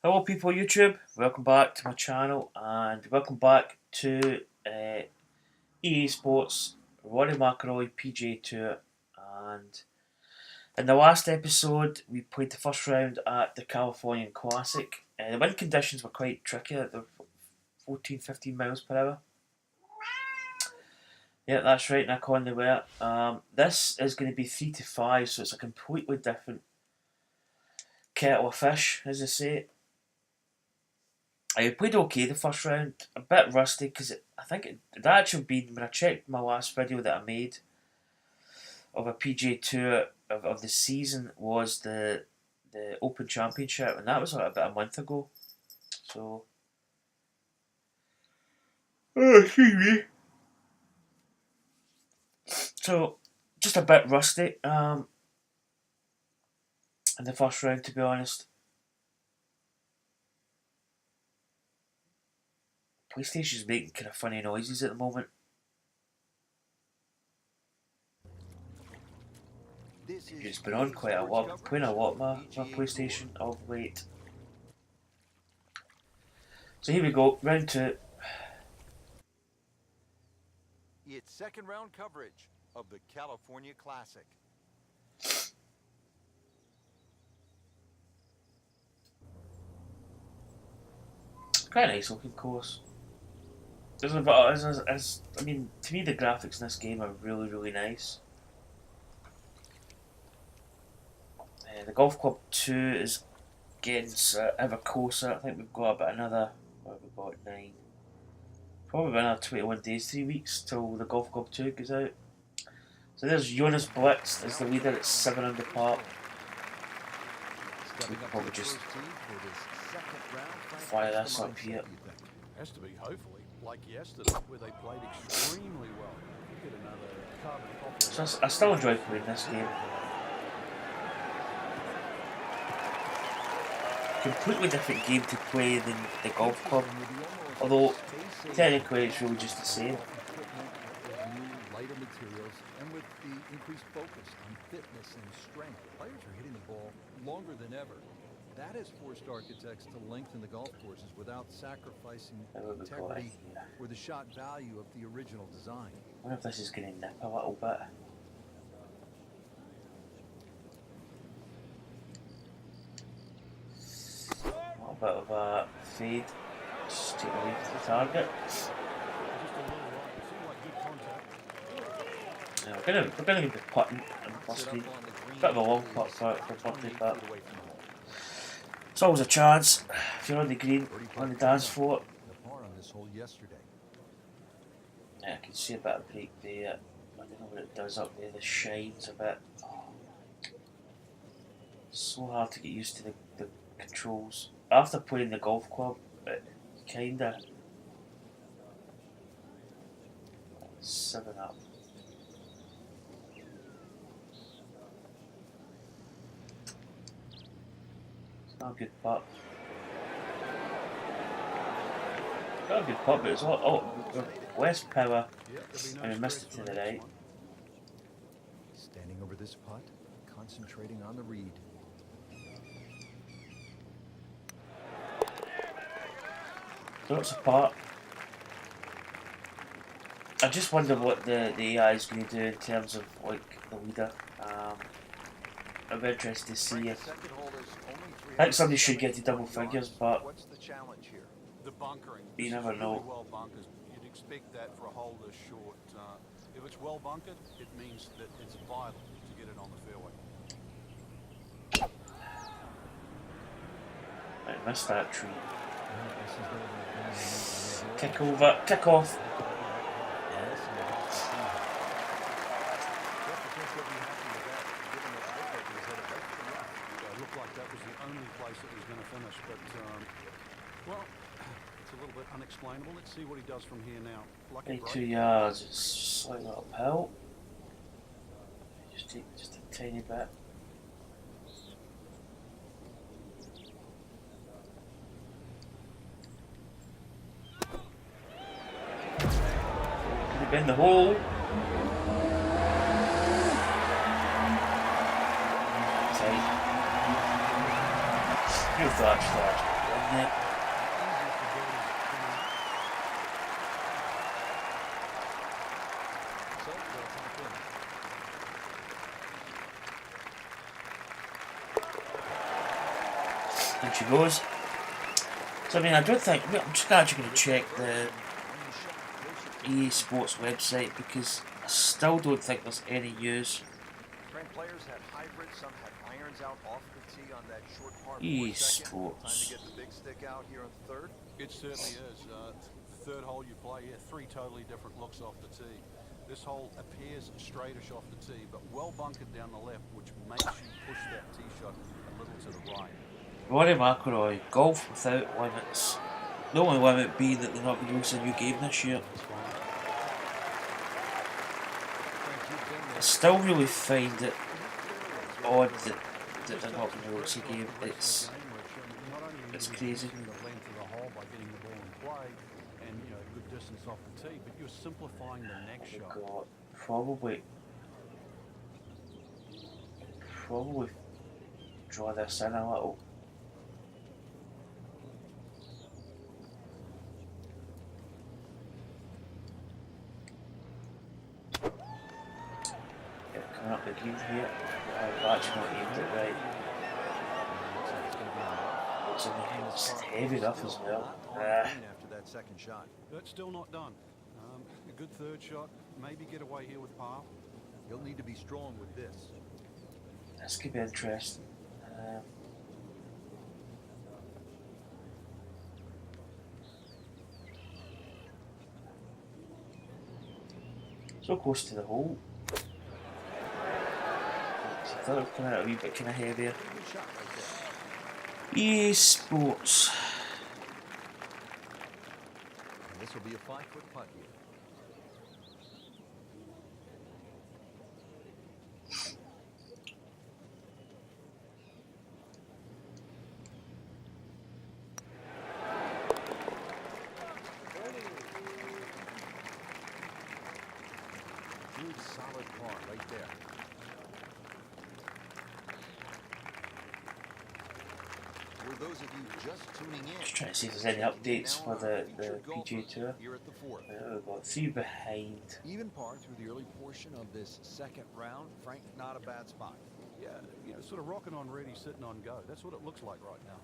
Hello people YouTube, welcome back to my channel and welcome back to EA Sports Rory McIlroy PGA Tour. And in the last episode we played the first round at the Californian Classic. The wind conditions were quite tricky, they were 14-15 miles per hour. Yeah, that's right, Nick, on the way. This is going to be 3 to 5, so it's a completely different kettle of fish, as they say. I played okay the first round, a bit rusty because I think it actually been, when I checked my last video that I made of a PGA Tour of the season, was the Open Championship, and that was about a month ago. So, excuse me. So, just a bit rusty in the first round, to be honest. PlayStation's making kind of funny noises at the moment. It's been on quite a lot, playing a lot my PlayStation of late. So here we go, round 2. It's second round coverage of the California Classic. Quite a nice looking course. I mean, to me the graphics in this game are really nice. The Golf Club 2 is getting ever closer. I think we've got about another, what have we got, 9. Probably about another 21 days, 3 weeks till the Golf Club 2 goes out. So there's Jonas Blitz as the leader at 7 under par. We can probably just fire this up here. Has to be, hopefully, like yesterday, where they played extremely well. Get another carbon copy. So I still enjoy playing this game. Completely different game to play than the Golf Club, although technically it's really just the same. Lighter materials, and with the increased focus on fitness and strength, players are hitting the ball longer than ever. That has forced architects to lengthen the golf courses without sacrificing integrity or the shot value of the original design. I wonder if this is going to nip a little bit. A little bit of a fade, just take away from the target. Yeah, we're going to be putting in the first tee. Bit of a long putt for birdie, but it's always a chance if you're on the green, on the dance floor. Yeah, I can see a bit of break there. I don't know what it does up there, the shine's a bit. Oh, so hard to get used to the controls. After playing the golf club, it kinda 7 up. It's not a good putt. Not a good putt, but it's less power, and we missed it to the right. Standing over this putt, concentrating on the read. Drops apart. I just wonder what the AI is going to do in terms of like the leader. I'm interested to see if I think somebody should get to double figures, but What's the challenge here? The bunkering. You never know. Really well bunkered. You'd expect that for a hole this short. If it's well bunkered, it means that it's vital to get it on the fairway. I missed that tree. Kick over, kick off. Looked like that was the only place that was going to finish, but well, it's a little bit unexplainable. Let's see what he does from here now. Lucky 82 yards, it's slightly uphill. Just take just a tiny bit. Could have been the hole. Tight. Good flash. Yeah. And she goes. So I mean, I don't think I'm just actually going to check the EA Sports website because I still don't think there's any use. Players had hybrids, some had irons out off the tee on that short par EA 4 second. Time Sports. to get the big stick out here on third. It certainly is. Third hole you play, yeah, 3 totally different looks off the tee. This hole appears straightish off the tee, but well bunkered down the left, which makes you push that tee shot a little to the right. Rory McIlroy, golf without limits. The only limit being that they're not going to release a new game this year. I still really find it odd that they're not going to release a game. It's crazy. The length of the hole by getting the ball in play and good distance off the tee, but you're simplifying the next shot. God, probably draw this in a little. Coming up the green here. I've actually not aimed it right. It's heavy enough as well. After that second shot. But still not done. A good third shot. Maybe get away here with par. He'll need to be strong with this. This could be interesting. So close to the hole. I thought it was coming out a wee bit kind of heavier. EA Sports. And this will be a 5-foot putt here. Good solid par right there. For those of you just tuning in, Just trying to see if there's any updates for the PGA Tour. here at the fourth. We've got 3 behind. Even par through the early portion of this second round. Frank, not a bad spot. Yeah, sort of rocking on ready, sitting on go. That's what it looks like right now.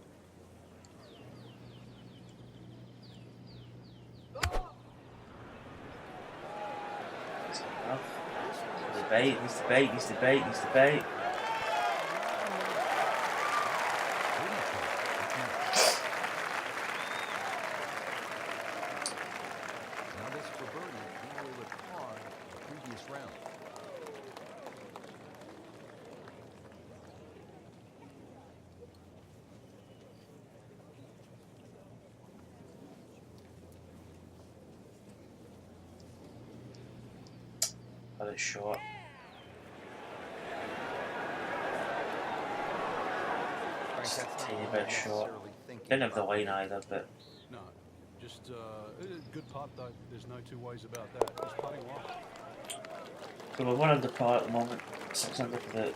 That's enough. Needs the bait, needs the bait, needs the bait, needs the bait. Now this for birdie, equal with par the previous round. Another shot. Just a tiny bit short. Didn't have the line either, but No, just good putt though. There's no two ways about that. Just putting well. so we're 1 under par at the moment. 600 for the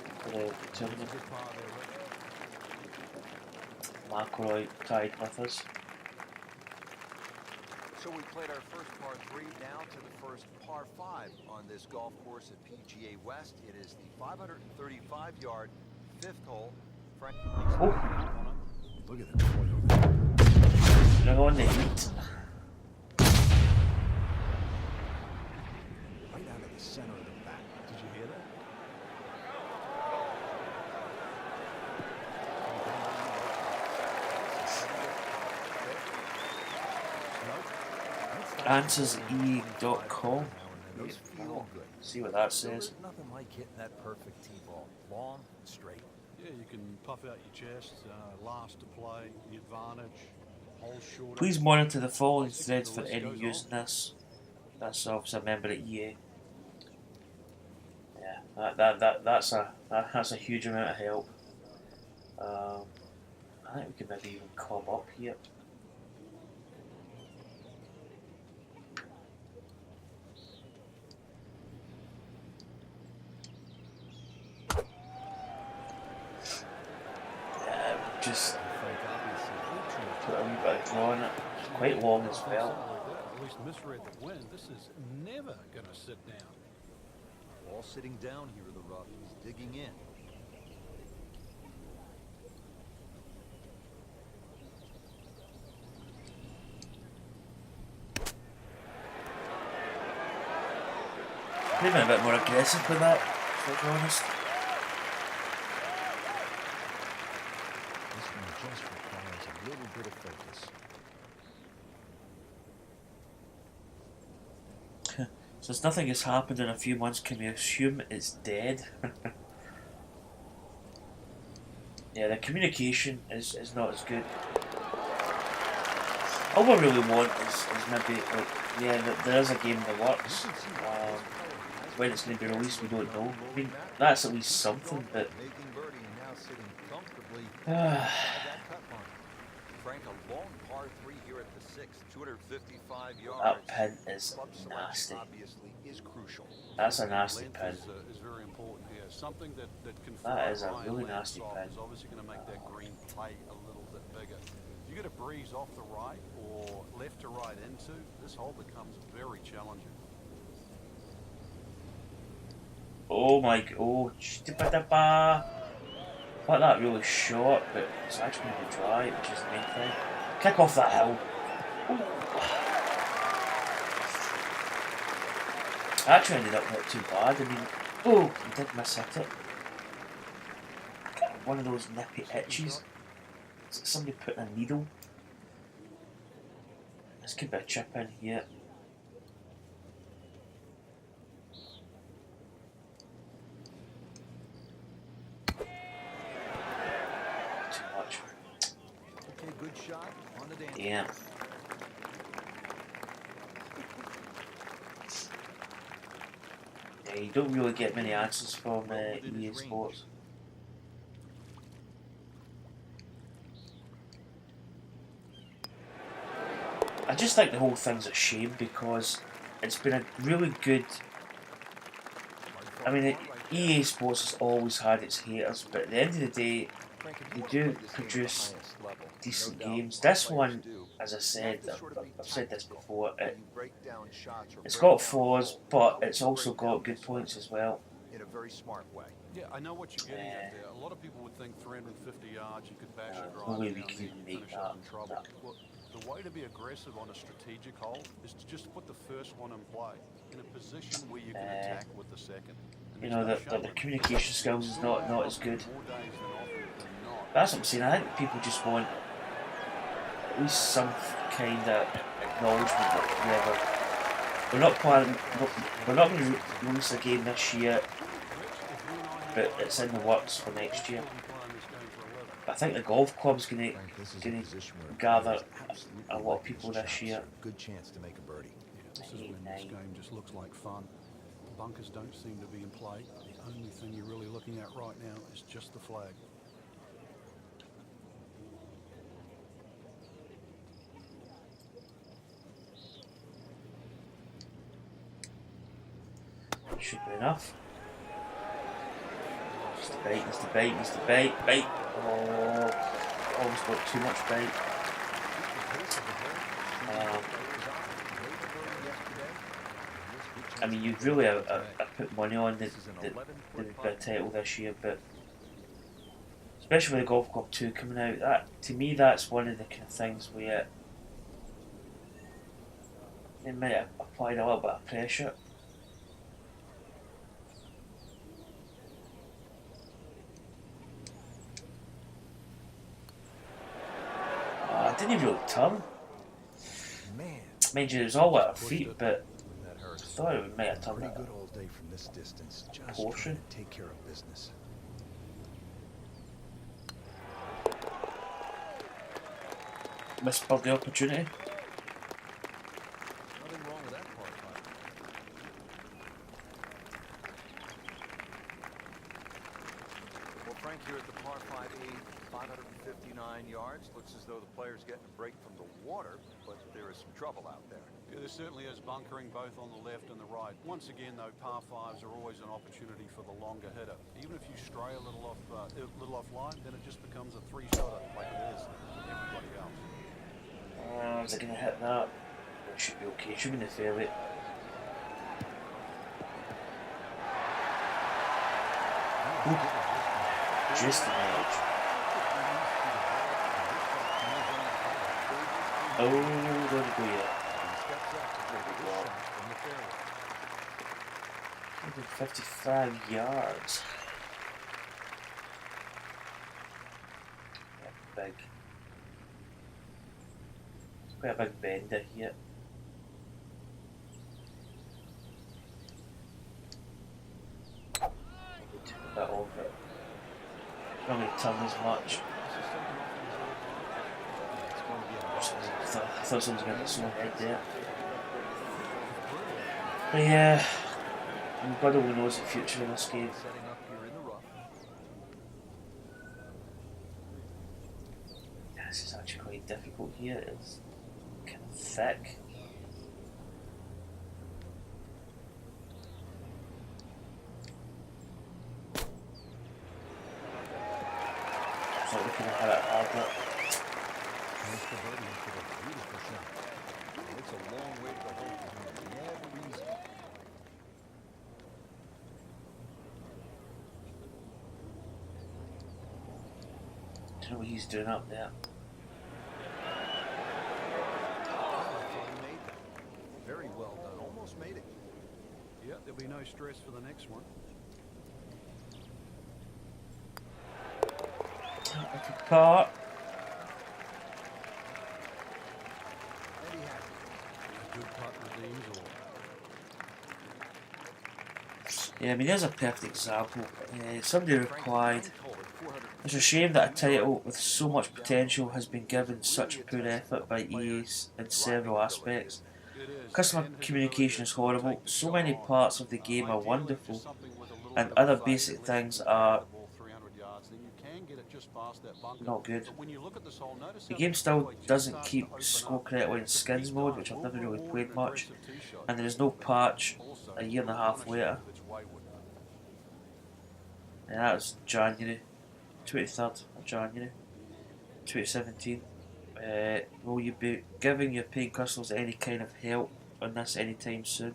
tournament. Good par there, Rick. McIlroy tied with us. So we played our first par 3, now to the first par 5 on this golf course at PGA West. It is the 535-yard 5th hole. Frank. Oh, Look at that boy over there. bring on the heat. Right out of the center of the back. Did you hear that? AnswersE.com. Those feel good. See what that So says. there's nothing like hitting that perfect tee ball. Long and straight. Yeah, you can puff out your chest, last to play, the advantage, hole shorter. Please monitor the following threads for any use in this. That's obviously a member at EA. Yeah, that's a huge amount of help. I think we could maybe even club up here. Yeah, just put a wee bit of draw on it. It's quite long as well. At least misread the wind. This is never going to sit down. Ball sitting down here in the rough. He's digging in. Maybe a bit more aggressive with that, to be honest. This one just requires a little bit of focus. Since nothing has happened in a few months, can we assume it's dead? Yeah, the communication is not as good. All we really want is maybe, like, yeah, there is a game in the works. When it's going to be released, we don't know. I mean, that's at least something, but... Frank, a long par 3 here at the 6th, 255 yards. That pin is nasty. Obviously is crucial. That's a nasty pin. Is very important here. Something that can That is a really nasty pin. is obviously going to make that green play a little bit bigger. If you get a breeze off the right or left to right into, this hole becomes very challenging. Oh my god, oh, but that really short, but it's actually going to be dry, which is the main thing. Kick off that hill. Ooh. Actually ended up not too bad. I mean, oh, he did miss hit it. One of those nippy itches. Is it somebody putting a needle? This could be a chip in here. Good shot on the dance. Damn. Yeah, you don't really get many answers from EA Sports. I just think the whole thing's a shame because it's been a really good... I mean, EA Sports has always had its haters, but at the end of the day, they do produce decent games. This one, as I said, I've said this before, it's got flaws, but it's also got good points as well. In a very smart way. Yeah, I know what you're getting at there. A lot of people would think 350 yards, you could bash a drive no way we down can there even and make finish up in that. trouble. Well, the way to be aggressive on a strategic hole is to just put the first one in play in a position where you can attack with the second. You know, the communication skills is not as good. That's what I'm saying. I think people just want at least some kind of acknowledgement that we're not planning, we're not going to release a game this year, but it's in the works for next year. I think the golf club's going to gather a lot of people this year. Good chance to make a birdie. This is when this game just looks like fun. Bunkers don't seem to be in play. The only thing you're really looking at right now is just the flag. Should be enough. Needs to bait, needs to bait, needs to bait, bait. Oh, almost got too much bait. I mean, you'd really have put money on the title this year, but especially with the Golf Club 2 coming out, that to me that's one of the kind of things where they might have applied a little bit of pressure. I didn't even really turn. Mind you, it was all at our feet, but I thought it might have turned Pretty good all day from this distance. Just portion. trying to take care of business. Missed the opportunity. Nothing wrong with that part. Well, Frank, here at the par 5 559 yards. Looks as though the player's getting a break from the water, but there is some trouble out there. Yeah, there certainly is bunkering both on the left and the right. Once again, though, par 5s are always an opportunity for the longer hitter. Even if you stray a little offline, then it just becomes a three-shotter like it is with everybody else. Is it going to hit that? It should be okay. It should be in the fairway. Ooh. Just an edge. Oh, there we go, yeah. 155 yards. Big. It's quite a big bender here. Maybe took a bit over it. Not going to turn as much. I thought someone was going to hit someone's head there. But yeah, God only knows the future in this game. This is actually quite difficult here. It's kind of thick. It's not looking at how it harder. It's a long way to the hole for him. Never easy. I don't know what he's doing up there. Very well done. Almost made it. Yeah, there'll be no stress for the next one. Part. And he had it. A good putt redeems all. Yeah, I mean, there's a perfect example. Somebody replied, "It's a shame that a title with so much potential has been given such poor effort by EA in several aspects. Customer communication is horrible, so many parts of the game are wonderful, and other basic things are not good. The game still doesn't keep score correctly in skins mode, which I've never really played much, and there is no patch a year and a half later." And that was January, 23rd of January 2017. Will you be giving your paying customers any kind of help on this anytime soon?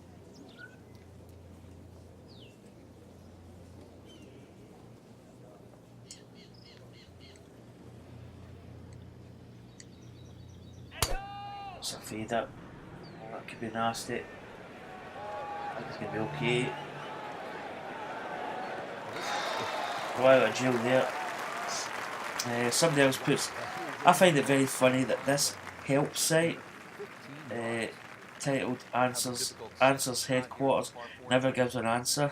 It's a fade up. Oh, that could be nasty. I think it's going to be okay. Go out of jail there. Somebody else puts, I find it very funny that this help site titled Answers Headquarters never gives an answer.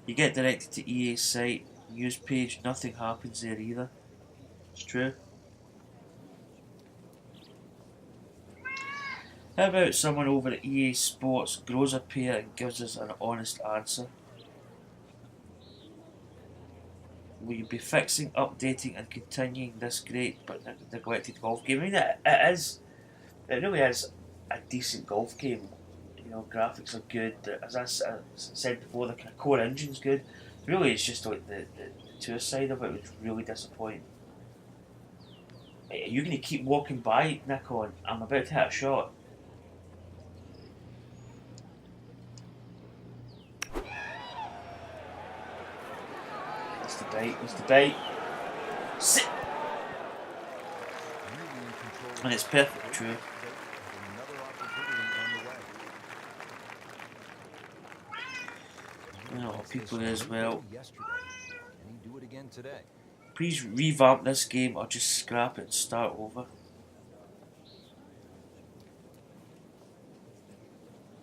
You get directed to EA's site, news page, nothing happens there either. It's true. How about someone over at EA Sports grows a pair and gives us an honest answer? Will you be fixing, updating and continuing this great but neglected golf game? I mean, it really is a decent golf game. You know, graphics are good. As I said before, the kind of core engine's good. Really, it's just like the tour side of it was really disappointing. Are you going to keep walking by, McCall? I'm about to hit a shot. It's the bait. Sit! And it's perfect, true. Oh, people as well. Please revamp this game or just scrap it and start over.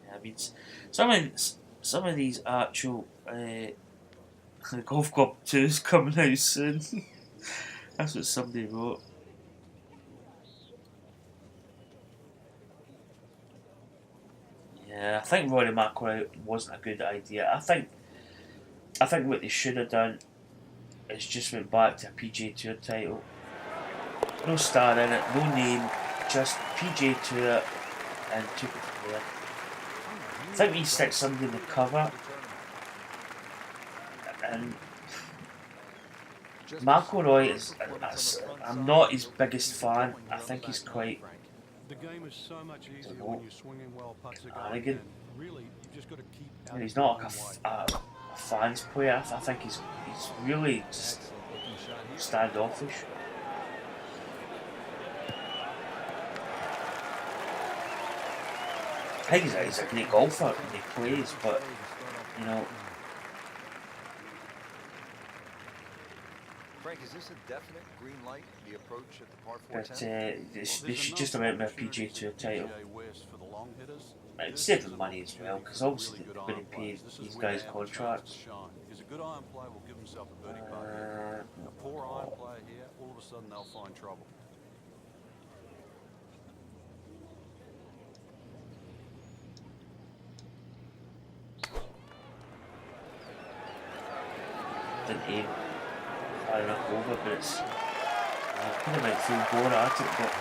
Yeah, I mean, some of these actual Golf Club 2 is coming out soon. That's what somebody wrote. Yeah, I think Rory McIlroy wasn't a good idea. I think what they should have done is just went back to a PGA Tour title. No star in it, no name, just PGA Tour, and took it from there. I think we stick somebody in the cover. And McIlroy is. I'm not his biggest fan. I think he's quite. The game is so much easier know, when you're swinging well, putts are going arrogant. in. Really, you've just got to keep I out mean, of he's not your like own way. a fans player. I think he's really just Excellent looking shot here. standoffish. I think he's a great golfer when he plays, but you know, Frank, is this a definite green light, the approach at the par 4 but 10? they should just about win a PGA Tour title. PGA West for the long hitters. It'd save them money as well, because obviously they're going to pay these guys contracts. He's a good iron player, will give himself a birdie putt here. A poor iron player here, all of a sudden they'll find trouble. Didn't aim far enough over, but it's could have went full bore at it, but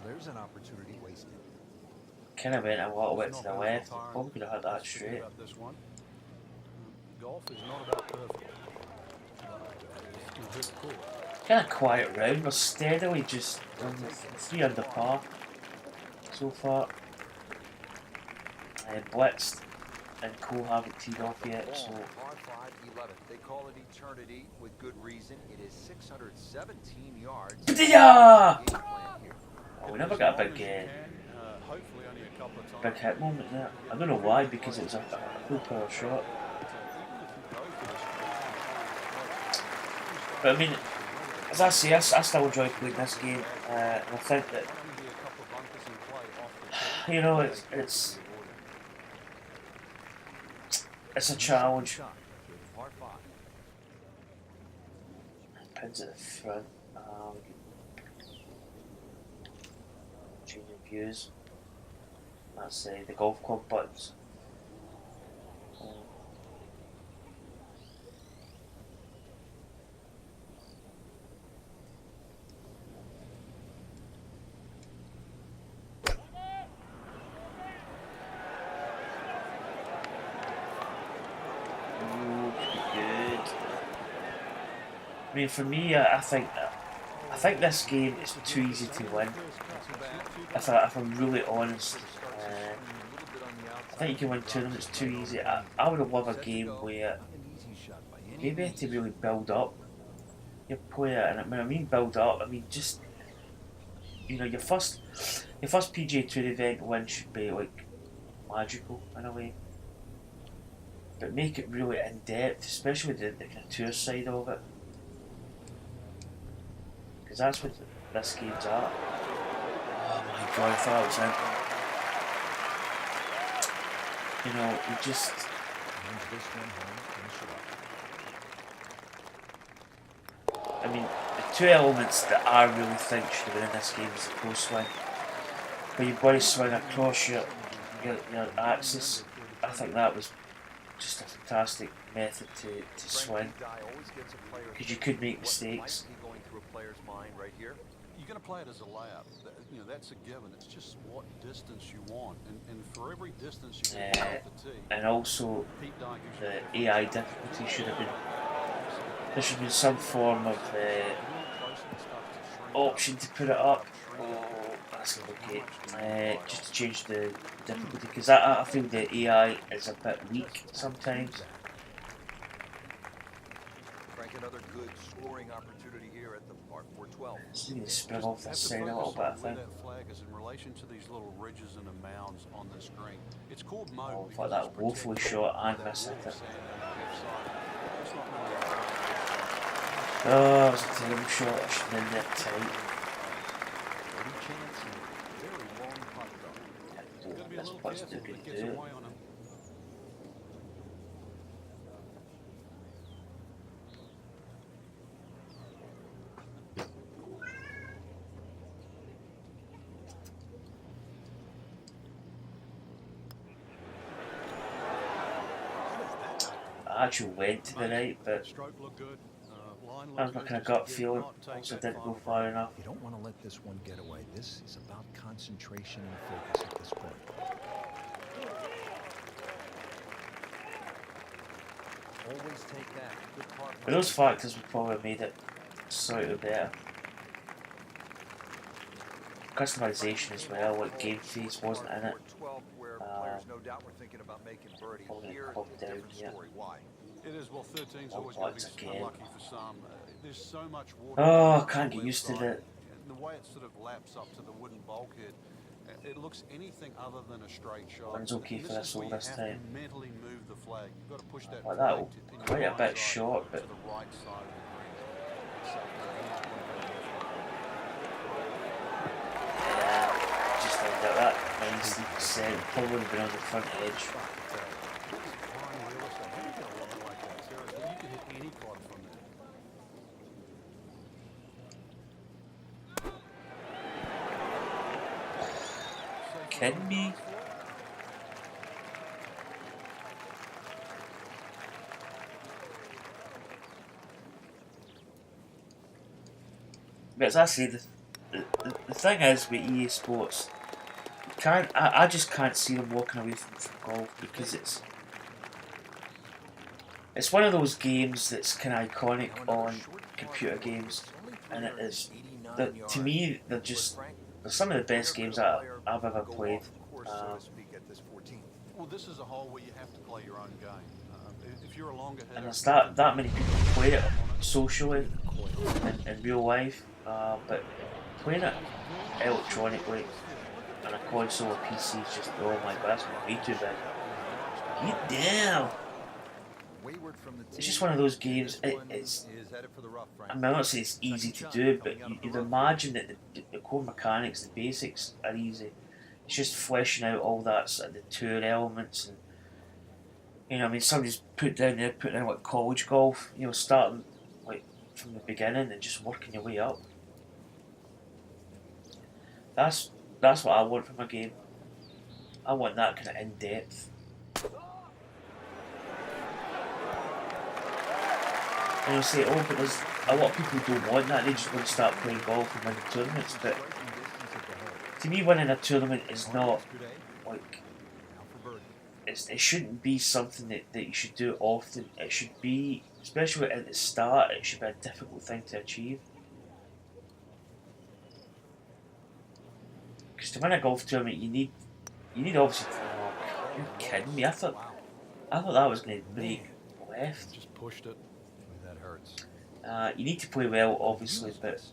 There's an opportunity wasted. kind of went a little bit to the left. Probably could have had that straight. This one. Golf is not about perfect. It's hit cool. Kind of quiet round. We're steadily just 3 under par so far. Blitzed and Cole haven't teed off yet, so. Par 5, 11. They call it eternity with good reason. It is 617 yards. Yeah! Oh, we never got a big Hopefully only a couple of times. big hit moment there. I don't know why, because it was a full power shot. But I mean, as I say, I still enjoy playing this game, and I think that, you know, it's a challenge. Par 5. Pins at the front. Changing views. That's the golf club buttons. I mean, for me, I think this game is too easy to win. If I'm really honest, I think you can win tournaments too easy. I would have loved a game where maybe to really build up your player, and when I mean build up, I mean just, you know, your first PGA Tour event win should be like magical in a way, but make it really in depth, especially the kind of tour side of it. Because that's what this game's at. Oh my god, I thought it was in. You know, we just. I mean, the two elements that I really think should have been in this game is the close swing. Where your body swing across your axis. I think that was just a fantastic method to swing. Because you could make mistakes. You're going to play it as a layup. You know, that's a given. It's just what distance you want. And for every distance you get off the tee. And also, the AI difficulty should have been. There should have been some form of option to put it up. Oh, that's okay. Just to change the difficulty. Because I feel the AI is a bit weak sometimes. Frank, another good scoring opportunity here at the par 412. Just need to spin off the side a little bit, I think. That flag is in relation to these little ridges and the mounds on the screen. It's called mode. Oh, like that woefully shot and missed it. Oh, that was a terrible shot. I should have been that tight. This putt's too good to do. actually went to the right, but Stroke looked good. Line that was looked my good, kind of just gut did feeling. not take Also that didn't go final far break. enough. You don't want to let this one get away. This is about concentration and focus at this point. Always take that. Good par But those five. factors would probably have made it slightly better. Customization as well, like game face wasn't in it. 12, where players no doubt were thinking about making birdie. Probably Here, club a down different here. story. Why? It is, well, 13's Oh, always going to what's be again? unlucky for some. There's so much water. Oh, on I can't the get left used to side, the. and the way it sort of laps up to the wooden bulkhead, it looks anything other than a straight shot. One's okay And for this this is where all you this have time. to mentally move the flag. You've got to push that Like flag that, in your quite a blind bit side short, but to the right side of the green. Yeah, just like that 90%. Probably would have been on the front edge. You can hit any club from there. Kidding me? But as I say, the thing is with EA Sports, I just can't see them walking away from golf because it's one of those games that's kind of iconic on computer games, and it is. To me, they're some of the best games that I've ever played. Well, this is a hole where you have to play your own game. If you're a longer hitter, And there's that many people play it socially in real life, but playing it electronically on a console or PC is just, oh my god, that's way too big. Get down! It's just one of those games. I'm not saying it's easy to do, but you'd imagine that the core mechanics, the basics are easy. It's just fleshing out all that sort of the tour elements, and I mean, somebody's put down like college golf, starting like from the beginning and just working your way up. That's what I want from a game. I want that kind of in depth. And you'll say, oh, but there's a lot of people who don't want that. They just want to start playing golf and winning tournaments. But to me, winning a tournament is not like it shouldn't be something that you should do often. It should be, especially at the start, it should be a difficult thing to achieve. Because to win a golf tournament, you need obviously. Oh, you're kidding me! I thought that was going to break left. just pushed it. That hurts. You need to play well, obviously, but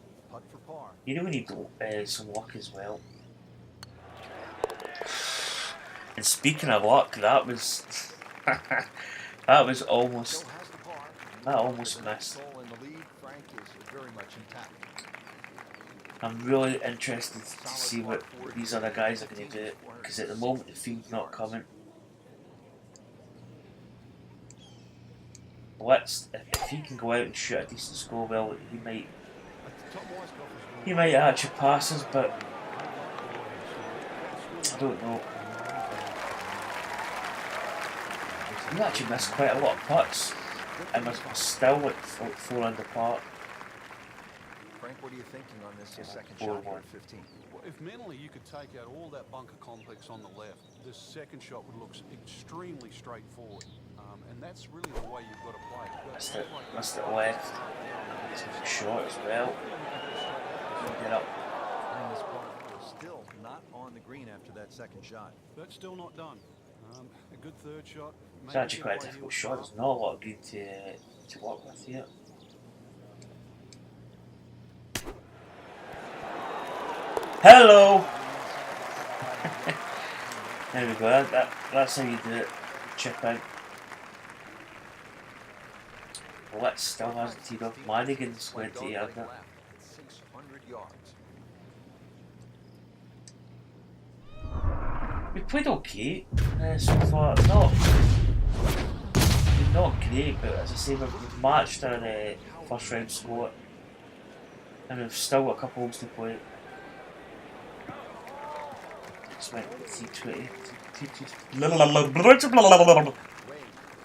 you really need some luck as well. And speaking of luck, that was almost missed. I'm really interested to see what these other guys are going to do, because at the moment the field's not coming. Blitz, if he can go out and shoot a decent score, well, he might actually pass us, but I don't know. He actually missed quite a lot of putts, and was still like 4 under par. Frank, what are you thinking on this second shot here at 15? Well, if mentally you could take out all that bunker complex on the left, this second shot would look extremely straightforward. And that's really the way you've got to play. Missed it left. It's a short as well. Get up. And this ball is still not on the green after that second shot. That's still not done. A good third shot. It's actually quite a difficult shot. There's not a lot of green to work with here. Hello! There we go. That's how you do it. Chip out. Blitz still hasn't teed off. Madigan's went to 8 under. 600 yards. We played okay so far. Not great, but as I say, we've matched our first round score, and we've still got a couple holes to play. Just went T20,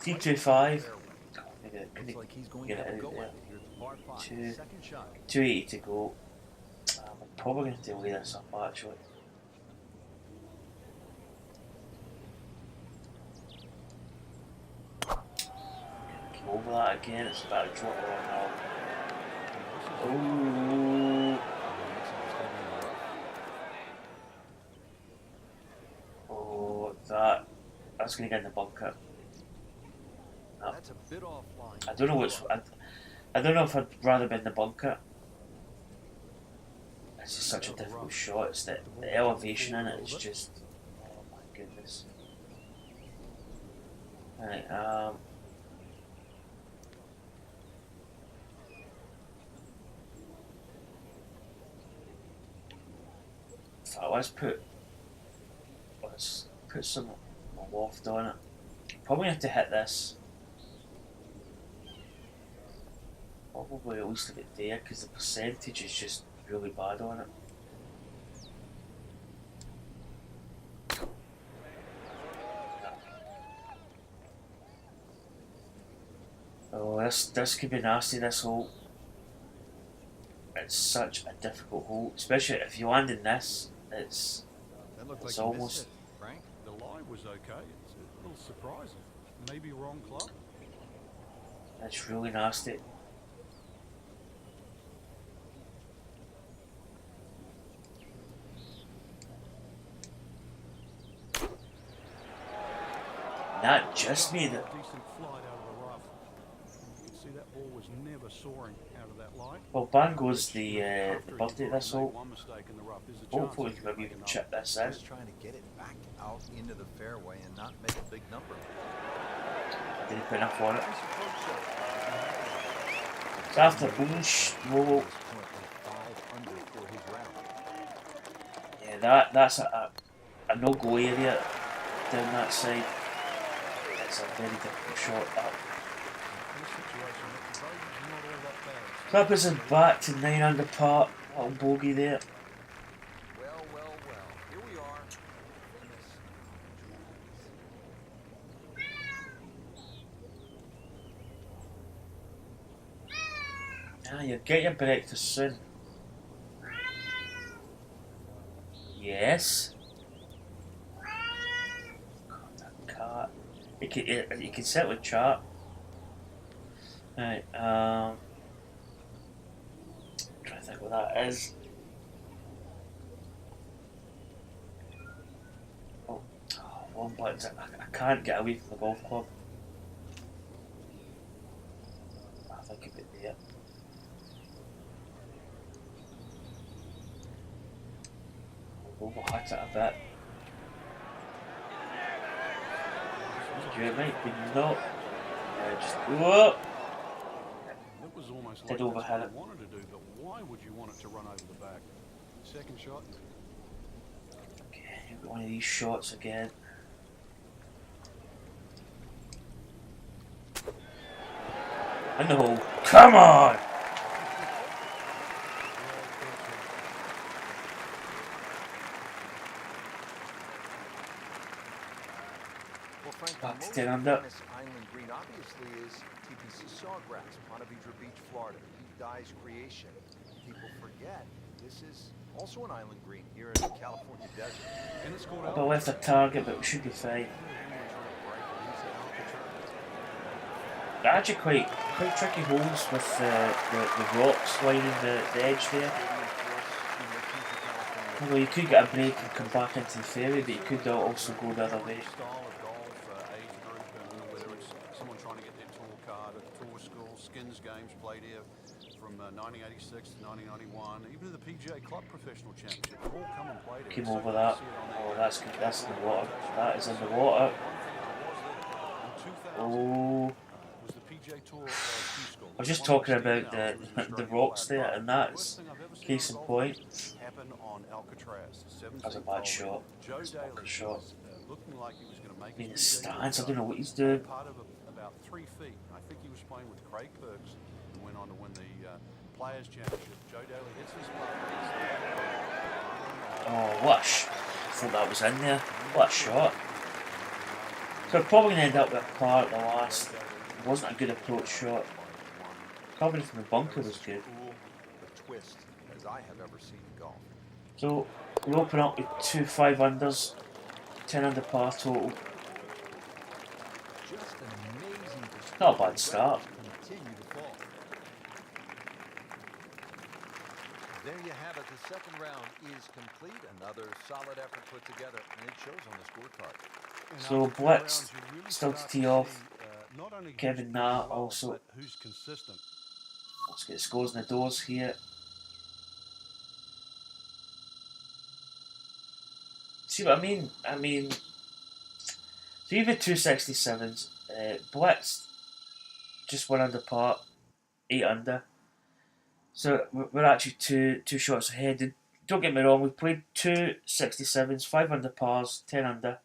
T25. Looks like he's going get to it have a out go there. at it. Here's the par 5, Two. second shot. 280 to go. I'm probably going to have to lay this up actually. Come over that again, it's about to drop on now. Ooh. Oh, that's going to get in the bunker. No. That's a bit offline. I don't know I don't know if I'd rather be in the bunker. It's just such a difficult shot. It's the elevation in it is just, oh my goodness. Right, so let's put some loft on it. Probably have to hit this. Probably at least a bit there because the percentage is just really bad on it. Oh, this could be nasty, this hole. It's such a difficult hole, especially if you land in this. It's almost. Frank. The lie was okay. It's a little surprising. Maybe wrong club. It's really nasty. That just made it. Decent flight out of the rough. You can see that ball was never soaring out of that line. Well, bang goes the birthday at this hole. One mistake in the rough. There's a chance Hopefully, he's we gonna can make even an chip this in. Just trying to get it back out into the fairway and not make a big number. Did he put enough on it? It's after bullshit. Whoa. Yeah, that's a no-go area down that side. It's a very difficult shot. That. Clippers are back to 9 under par. Little bogey there. Well. Here we are. You get your breakfast soon. Yes. God, that cat. You can settle with chat. Right, I'm trying to think what that is. Oh, one button. I can't get away from the golf club. I think a bit there. We'll hit it a bit. You might be not. Just go up. It was almost Did like that's overhead what I it. wanted to do, but why would you want it to run over the back? Second shot. Okay, you've got one of these shots again. In the hole. Come on! Well, Frank, Back the to most 10 under. famous island green obviously is TPC Sawgrass, Ponte Vedra Beach, Florida. Pete Dye's creation. People forget this is also an island green here in the California desert. And it's called I've left a target, but we should be fine. They're actually quite tricky holes with the rocks lining the edge there. Although you could get a break and come back into the fairway, but you could also go the other way. Style of golf, age group, and whether it's someone trying to get their tour card at the tour school, skins games played here from 1986 to 1991, even the PGA Club Professional Championship, all come and played here. Came over that. Oh, that's good. That's in the water. That is in the water. Oh. Was the PGA Tour I was just talking about the rocks there, and that's case in point. That's a bad shot. That's a bunker shot. In the stance, I don't know what he's doing. Part of about 3 feet. I think he was playing with Craig Perks and went on to win the Players Championship. Joe Daly hits this putt. Oh, what a I thought that was in there. What a shot. So we're probably going to end up with a par at the last. It wasn't a good approach shot. Recovery from the bunker This was is good. cool, a twist as I have ever seen in golf. So we open up with 2 5-unders, 10 under par total. Just an amazing display. Not a bad start. Continue to fall. There you have it. The second round is complete. Another solid effort put together, and it shows on the scorecard. And So after two Blitz rounds, you really still to start tee see, off. not only who's Kevin playing Na well, also. but who's consistent. Let's get scores in the doors here. See what I mean? So even 267s, Blitz just 1 under par, 8 under. So we're actually two shots ahead. And don't get me wrong, we've played 267s, 5 under pars, 10 under.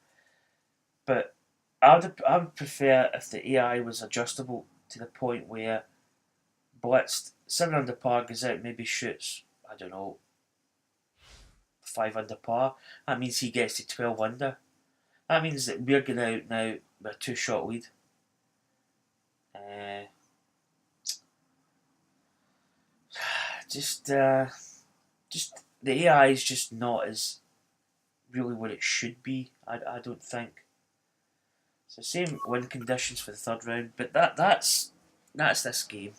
But I would prefer if the AI was adjustable to the point where Blitz 7 under par goes out, maybe shoots, I don't know, 5 under par. That means he gets to 12 under. That means that we're going out now with a 2-shot lead. Just the AI is just not as really what it should be. I don't think. So same win conditions for the third round, but that's this game.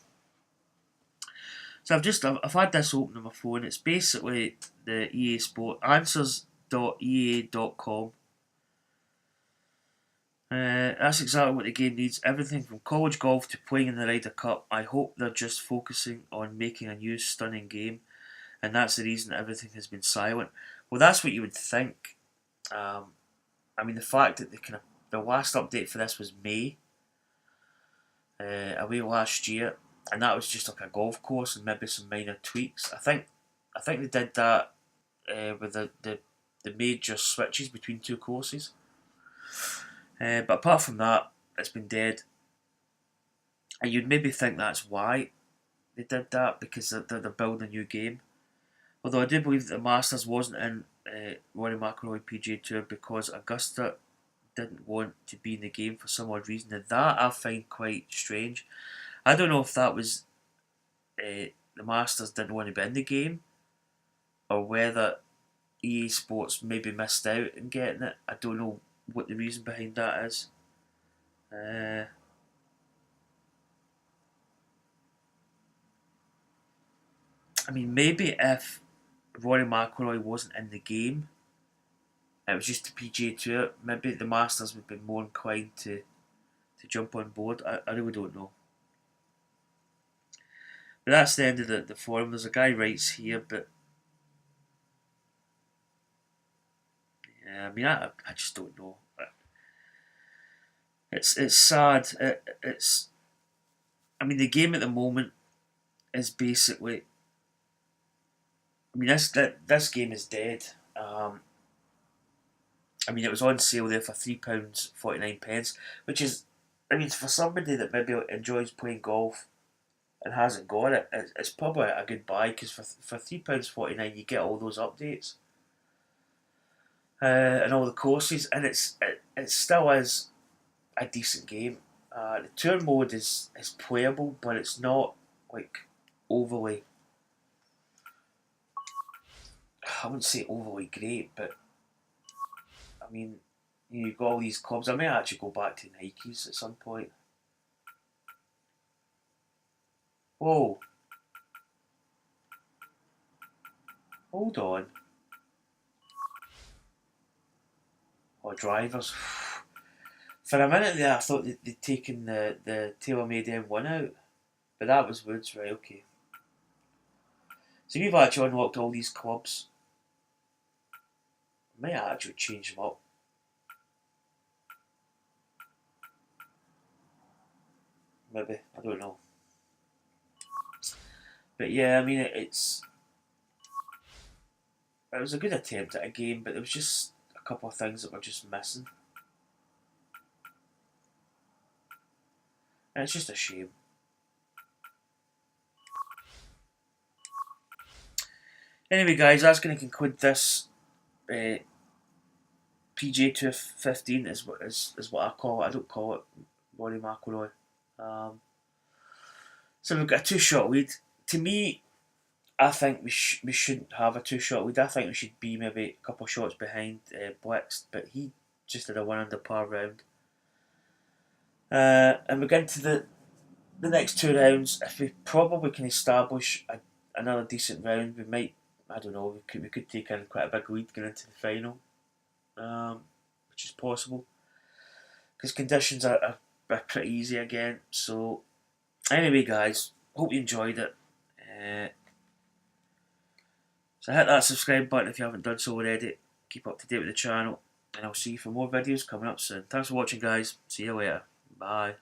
So I've had this open on my phone. It's basically the EA Sport answers.ea.com. That's exactly what the game needs. Everything from college golf to playing in the Ryder Cup. I hope they're just focusing on making a new stunning game, and that's the reason everything has been silent. Well, that's what you would think. I mean, the fact that the last update for this was May, away last year, and that was just like a golf course and maybe some minor tweaks. I think they did that with the major switches between 2 courses. But apart from that, it's been dead. And you'd maybe think that's why they did that, because they're building a new game. Although I do believe that the Masters wasn't in Rory McIlroy PGA Tour because Augusta didn't want to be in the game for some odd reason. And that I find quite strange. I don't know if that was the Masters didn't want to be in the game, or whether EA Sports maybe missed out in getting it. I don't know what the reason behind that is. I mean, maybe if Rory McIlroy wasn't in the game, it was just the PGA Tour, maybe the Masters would be more inclined to jump on board. I really don't know. But that's the end of the forum. There's a guy writes here, but yeah, I mean, I just don't know. It's sad. It's I mean, the game at the moment is basically. I mean, this game is dead. I mean, it was on sale there for £3.49, which is, I mean, for somebody that maybe enjoys playing golf and hasn't got it, it's probably a good buy, because for £3.49 you get all those updates and all the courses, and it still is a decent game. The tour mode is playable, but it's not like overly. I wouldn't say overly great, but I mean, you've got all these clubs. I may actually go back to Nikes at some point. Whoa. Hold on. Oh, drivers. For a minute there, I thought they'd taken the TaylorMade M1 out. But that was Woods, right, okay. So we've actually unlocked all these clubs. I might actually change them up. Maybe, I don't know. But yeah, I mean, it was a good attempt at a game, but there was just a couple of things that were just missing. And it's just a shame. Anyway, guys, that's going to conclude this PGA Tour 15 is what I call it. I don't call it Rory McIlroy. So we've got a 2-shot lead. To me, I think we shouldn't have a 2-shot lead. I think we should be maybe a couple of shots behind Blixt, but he just did a 1 under par round. And we get into the next 2 rounds. If we probably can establish another decent round, we might, I don't know, we could take in quite a big lead going into the final, which is possible because conditions are pretty easy again. So anyway, guys, hope you enjoyed it. So hit that subscribe button if you haven't done so already. Keep up to date with the channel, and I'll see you for more videos coming up soon. Thanks for watching, guys. See you later. Bye.